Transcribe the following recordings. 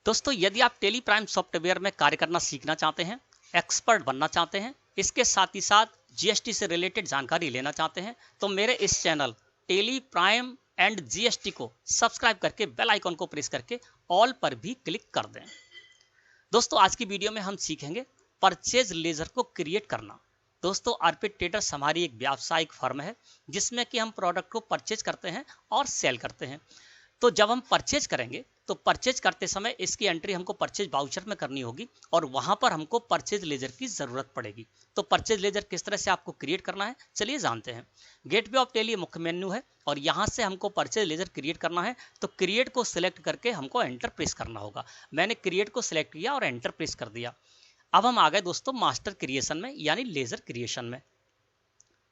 दोस्तों यदि आप टेली प्राइम सॉफ्टवेयर में कार्य करना सीखना चाहते हैं, एक्सपर्ट बनना चाहते हैं, इसके साथ ही साथ जीएसटी से रिलेटेड जानकारी लेना चाहते हैं, तो मेरे इस channel Tally Prime and GST को सब्सक्राइब करके बेल आइकन को प्रेस करके ऑल पर भी क्लिक कर दें। दोस्तों आज की वीडियो में हम सीखेंगे परचेज लेजर को क्रिएट करना। दोस्तों आरपी ट्रेडर्स हमारी एक व्यावसायिक फर्म है जिसमें कि हम प्रोडक्ट को परचेज करते हैं और सेल करते हैं। तो जब हम परचेज करेंगे तो परचेज करते समय इसकी एंट्री हमको परचेज वाउचर में करनी होगी और वहां पर हमको परचेज लेजर की जरूरत पड़ेगी। तो परचेज लेजर किस तरह से आपको क्रिएट करना है चलिए जानते हैं। गेटवे ऑफ टेली मुख्य मेन्यू है और यहां से हमको परचेज लेजर क्रिएट करना है। तो क्रिएट को सिलेक्ट करके हमको एंटर प्रेस करना होगा। मैंने क्रिएट को सिलेक्ट किया और एंटर प्रेस कर दिया। अब हम आ गए दोस्तों मास्टर क्रिएशन में यानी लेजर क्रिएशन में।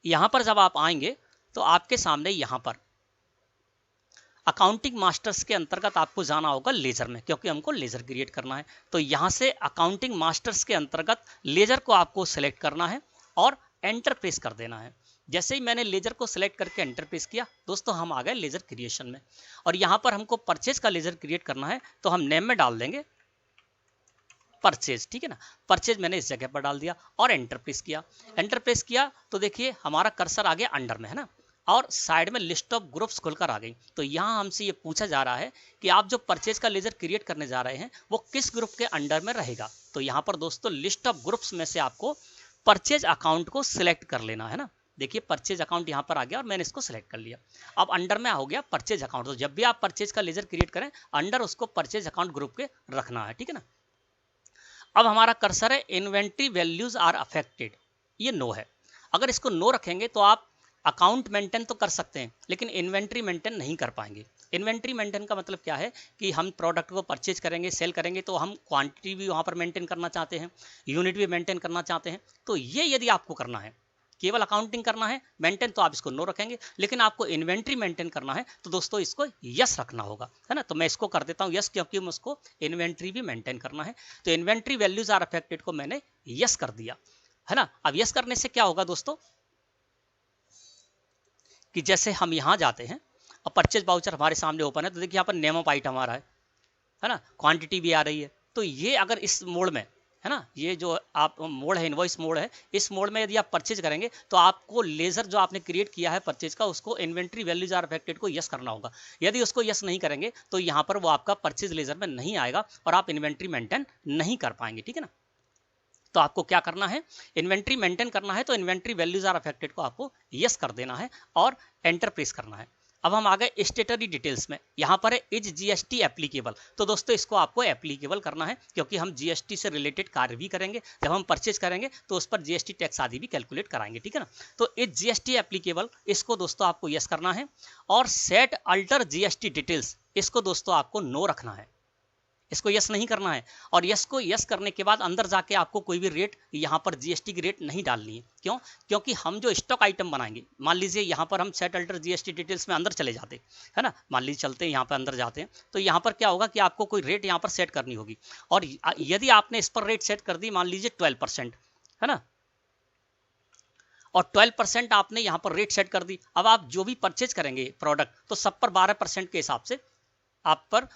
यहां पर जब आप आएंगे तो आपके सामने यहां पर अकाउंटिंग मास्टर्स के अंतर्गत आपको जाना होगा लेजर में, क्योंकि हमको लेजर क्रिएट करना है। तो यहां से अकाउंटिंग मास्टर्स के अंतर्गत लेजर को आपको सिलेक्ट करना है और एंटर प्रेस कर देना है। जैसे ही मैंने लेजर को सिलेक्ट करके एंटर प्रेस किया दोस्तों हम आ गए लेजर क्रिएशन में और यहां पर हमको परचेज का लेजर क्रिएट करना है। तो हम नेम में डाल देंगे परचेज, ठीक है ना। परचेज मैंने इस जगह पर डाल दिया और एंटर प्रेस किया। एंटर प्रेस किया तो देखिए हमारा कर्सर आ गया अंडर में, है ना, और साइड में लिस्ट ऑफ ग्रुप्स खुलकर आ गई। तो यहाँ हमसे ये पूछा जा रहा है कि आप जो परचेज का लेजर क्रिएट करने जा रहे हैं वो किस ग्रुप के अंडर में रहेगा। तो यहाँ पर दोस्तों लिस्ट ऑफ ग्रुप्स में से आपको परचेज अकाउंट को सिलेक्ट कर लेना है ना। देखिए परचेज अकाउंट यहाँ पर आ गया और मैंने इसको सिलेक्ट कर लिया। अब अंडर में हो गया परचेज अकाउंट। तो जब भी आप परचेज का लेजर क्रिएट करें अंडर उसको परचेज अकाउंट ग्रुप के रखना है, ठीक है ना। अब हमारा कर्सर है इन्वेंट्री वैल्यूज आर अफेक्टेड, ये नो है। अगर इसको नो रखेंगे तो आप अकाउंट मेंटेन तो कर सकते हैं लेकिन इन्वेंट्री मेंटेन नहीं कर पाएंगे। इन्वेंट्री मेंटेन का मतलब क्या है कि हम प्रोडक्ट को परचेज करेंगे सेल करेंगे तो हम क्वांटिटी भी वहां पर मेंटेन करना चाहते हैं, यूनिट भी मेंटेन करना चाहते हैं। तो ये यदि आपको करना है, केवल अकाउंटिंग करना है मेंटेन, तो आप इसको नो रखेंगे। लेकिन आपको इन्वेंट्री मेंटेन करना है तो दोस्तों इसको यस रखना होगा, है ना। तो मैं इसको कर देता हूँ यस, क्योंकि मुझको इन्वेंट्री भी मेंटेन करना है। तो इन्वेंट्री वैल्यूज आर अफेक्टेड को मैंने यस कर दिया, है ना। अब यस करने से क्या होगा दोस्तों कि जैसे हम यहाँ जाते हैं और परचेज वाउचर हमारे सामने ओपन है तो देखिए यहाँ पर नेम ऑफ आइटम हमारा है ना, क्वांटिटी भी आ रही है। तो ये अगर इस मोड में, है ना, ये जो आप मोड है इनवॉइस मोड है, इस मोड में यदि आप परचेज करेंगे तो आपको लेजर जो आपने क्रिएट किया है परचेज का उसको इन्वेंट्री वैल्यूज आर अफेक्टेड को यस करना होगा। यदि उसको यस नहीं करेंगे तो यहाँ पर वो आपका परचेज लेजर में नहीं आएगा और आप इन्वेंट्री मेंटेन नहीं कर पाएंगे, ठीक है ना। तो आपको क्या करना है, इन्वेंट्री मेंटेन करना है तो इन्वेंट्री वैल्यूज आर अफेक्टेड को आपको यस कर देना है और एंटर प्रेस करना है। अब हम आ गए स्टेटरी डिटेल्स में। यहाँ पर है इज जीएसटी एप्लीकेबल। तो दोस्तों इसको आपको एप्लीकेबल करना है क्योंकि हम जीएसटी से रिलेटेड कार्य भी करेंगे। जब हम परचेज करेंगे तो उस पर जीएसटी टैक्स आदि भी कैलकुलेट कराएंगे, ठीक है ना। तो इज जीएसटी एप्लीकेबल इसको दोस्तों आपको यस करना है और सेट अल्टर जीएसटी डिटेल्स इसको दोस्तों आपको नो रखना है, इसको यस नहीं करना है। और यस को यस करने के बाद अंदर जाके आपको कोई भी रेट यहाँ पर जीएसटी की रेट नहीं डालनी है। क्यों? क्योंकि हम जो स्टॉक आइटम बनाएंगे, मान लीजिए यहाँ पर हम सेट अल्टर जीएसटी डिटेल्स में अंदर चले जाते, है ना, मान लीजिए चलते हैं यहाँ पर अंदर जाते हैं तो यहाँ पर क्या होगा कि आपको कोई रेट यहाँ पर सेट करनी होगी और यदि आपने इस पर रेट सेट कर दी मान लीजिए 12%, है ना, और 12% आपने यहाँ पर रेट सेट कर दी। अब आप जो भी परचेज करेंगे प्रोडक्ट तो सब पर 12% के हिसाब से आप पर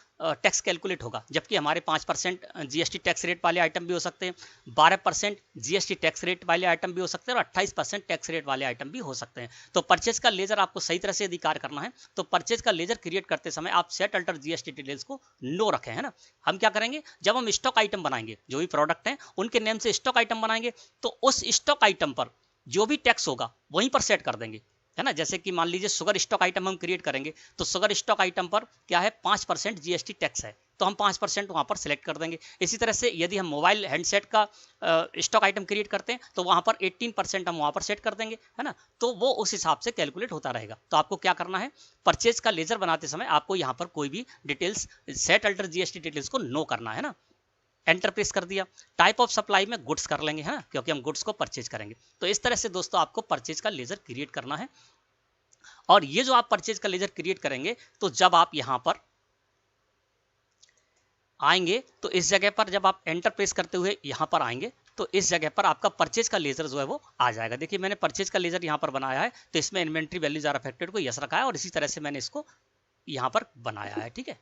टैक्स कैलकुलेट होगा, जबकि हमारे 5% जीएसटी टैक्स रेट वाले आइटम भी हो सकते हैं, 12% जीएसटी टैक्स रेट वाले आइटम भी हो सकते हैं और 28% टैक्स रेट वाले आइटम भी हो सकते हैं। तो परचेज का लेजर आपको सही तरह से अधिकार करना है तो परचेज का लेजर क्रिएट करते समय आप सेट अल्टर जीएसटी डिटेल्स को नो रखें, है ना। हम क्या करेंगे, जब हम स्टॉक आइटम बनाएंगे, जो भी प्रोडक्ट हैं उनके नेम से स्टॉक आइटम बनाएंगे तो उस स्टॉक आइटम पर जो भी टैक्स होगा वहीं पर सेट कर देंगे, है ना। जैसे कि मान लीजिए शुगर स्टॉक आइटम हम क्रिएट करेंगे तो शुगर स्टॉक आइटम पर क्या है 5% जीएसटी टैक्स है तो हम 5% वहां पर सिलेक्ट कर देंगे। इसी तरह से यदि हम मोबाइल हैंडसेट का स्टॉक आइटम क्रिएट करते हैं तो वहां पर 18% हम वहां पर सेट कर देंगे, है ना। तो वो उस हिसाब से कैलकुलेट होता रहेगा। तो आपको क्या करना है, परचेज का लेजर बनाते समय आपको यहाँ पर कोई भी details set alter GST details को नो करना है ना। एंटर प्रेस कर दिया। टाइप ऑफ सप्लाई में गुड्स कर लेंगे, है ना, क्योंकि हम गुड्स को परचेज करेंगे। तो इस तरह से दोस्तों आपको परचेज का लेजर क्रिएट करना है। और ये जो आप परचेज का लेजर क्रिएट करेंगे तो जब आप यहां पर आएंगे तो इस जगह पर जब आप एंटर प्रेस करते हुए यहां पर आएंगे तो इस जगह पर आपका परचेज का लेजर जो है वो आ जाएगा। देखिए मैंने परचेज का लेजर यहां पर बनाया है तो इसमें इन्वेंट्री वैल्यूज आर अफेक्टेड को यस रखा है और इसी तरह से मैंने इसको यहां पर बनाया है, ठीक है।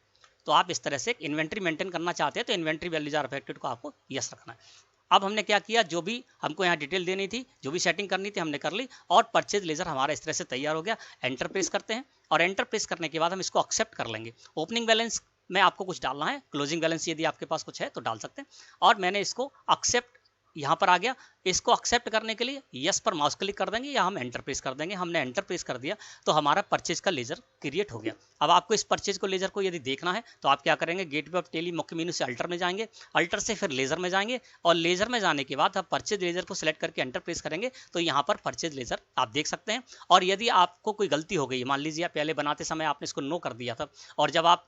तो आप इस तरह से इन्वेंट्री मेंटेन करना चाहते हैं तो इन्वेंट्री वैल्यूज आर अफेक्टेड को आपको यस रखना है। अब हमने क्या किया, जो भी हमको यहाँ डिटेल देनी थी, जो भी सेटिंग करनी थी हमने कर ली और परचेज लेजर हमारा इस तरह से तैयार हो गया। एंटर प्रेस करते हैं और एंटर प्रेस करने के बाद हम इसको एक्सेप्ट कर लेंगे। ओपनिंग बैलेंस में आपको कुछ डालना है, क्लोजिंग बैलेंस यदि आपके पास कुछ है तो डाल सकते हैं। और मैंने इसको एक्सेप्ट यहाँ पर आ गया। इसको एक्सेप्ट करने के लिए यस पर माउस क्लिक कर देंगे या हम एंटर प्रेस कर देंगे। हमने एंटर प्रेस कर दिया तो हमारा परचेज का लेजर क्रिएट हो गया। अब आपको इस परचेज को लेजर को यदि देखना है तो आप क्या करेंगे, गेटवे ऑफ टेली मुख्य मेनू से अल्टर में जाएंगे, अल्टर से फिर लेजर में जाएंगे और लेजर में जाने के बाद आप परचेज लेजर को सिलेक्ट करके एंटर प्रेस करेंगे तो यहाँ पर परचेज लेजर आप देख सकते हैं। और यदि आपको कोई गलती हो गई, मान लीजिए पहले बनाते समय आपने इसको नो कर दिया था और जब आप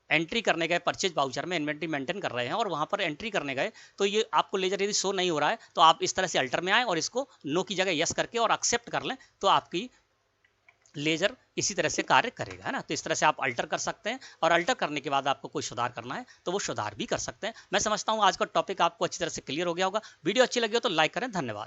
एंट्री करने गए परचेज वाउचर में, इन्वेंट्री मेंटेन कर रहे हैं और वहां पर एंट्री करने गए तो ये आपको लेजर यदि शो नहीं हो रहा है तो आप इस तरह से अल्टर में आए और इसको नो की जगह यस करके और एक्सेप्ट कर लें तो आपकी लेजर इसी तरह से कार्य करेगा, है ना। तो इस तरह से आप अल्टर कर सकते हैं और अल्टर करने के बाद आपको कोई सुधार करना है तो वो सुधार भी कर सकते हैं। मैं समझता हूँ आज का टॉपिक आपको अच्छी तरह से क्लियर हो गया होगा। वीडियो अच्छी लगी हो तो लाइक करें। धन्यवाद।